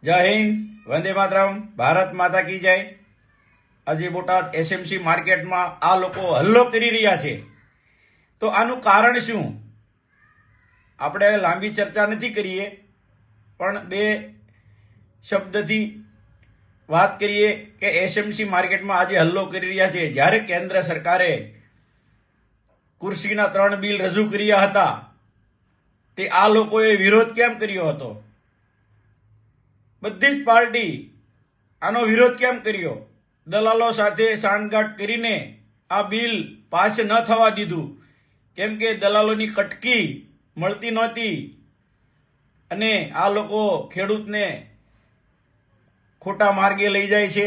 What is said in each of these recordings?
જય હિન્દ, વંદે માતરમ, ભારત માતા કી જય। આજે બોટાદ એસએમસી માર્કેટમાં આ લોકો હલ્લો કરી રહ્યા છે, તો આનું કારણ શું? આપણે લાંબી ચર્ચા નથી કરીએ, પણ બે શબ્દથી વાત કરીએ કે એસએમસી માર્કેટમાં આજે હલ્લો કરી રહ્યા છે। જ્યારે કેન્દ્ર સરકારે કૃષિના 3 બિલ રજૂ કર્યા હતા, તે આ લોકોએ વિરોધ કેમ કર્યો હતો? બધી જ પાર્ટી આનો વિરોધ કેમ કર્યો? દલાલો સાથે સાંઠગાંઠ કરીને આ બિલ પાસ ન થવા દીધું, કેમ કે દલાલોની કટકી મળતી નહોતી અને આ લોકો ખેડૂતને ખોટા માર્ગે લઈ જાય છે।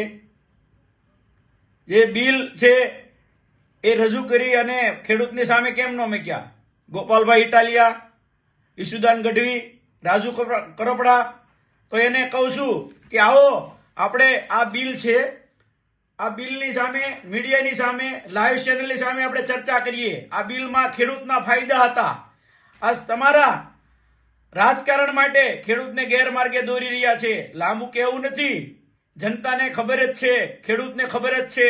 જે બિલ છે એ રજૂ કરી અને ખેડૂતની સામે કેમ ન મૂક્યા? ગોપાલભાઈ ઇટાલિયા, ઈશુદાન ગઢવી, રાજુ કરપડા, તો એને કહું છું કે આવો આપણે આ બિલ છે, આ બિલની સામે, મીડિયાની સામે, લાઈવ ચેનલની સામે આપણે ચર્ચા કરીએ। આ બિલમાં ખેડૂતના ફાયદા હતા। આજ તમારા રાજકારણ માટે ખેડૂતને ગેરમાર્ગે દોરી રહ્યા છે। લાંબુ કહેવું નથી, જનતાને ખબર જ છે, ખેડૂતને ખબર જ છે।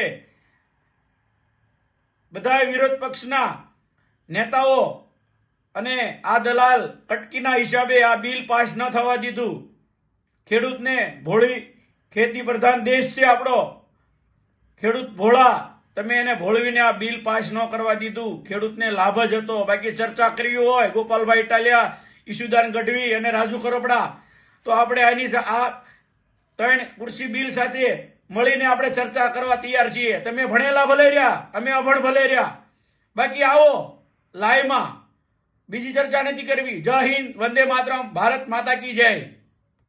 બધા વિરોધ પક્ષના નેતાઓ અને આ દલાલ કટકીના હિસાબે આ બિલ પાસ ન થવા દીધું। ખેડૂતને ભોળી, ખેતી પ્રધાન દેશ છે આપણો, ખેડૂત ભોળા, તમે એને ભોળવીને આ બિલ પાસ ન કરવા દીધું। ખેડૂતને લાભ જ હતો। બાકી ચર્ચા કરવી હોય ગોપાલભાઈ ઇટાલિયા, ઈશુદાન ગઢવી અને રાજુ કરપડા, તો આપણે આની આ 3 કૃષિ બિલ સાથે મળીને આપણે ચર્ચા કરવા તૈયાર છીએ। તમે ભણેલા ભલે રહ્યા, અમે અભણ ભલે રહ્યા, બાકી આવો લાઈવમાં, બીજી ચર્ચા નથી કરવી। જય હિન્દ, વંદે માતરમ, ભારત માતા કી જય।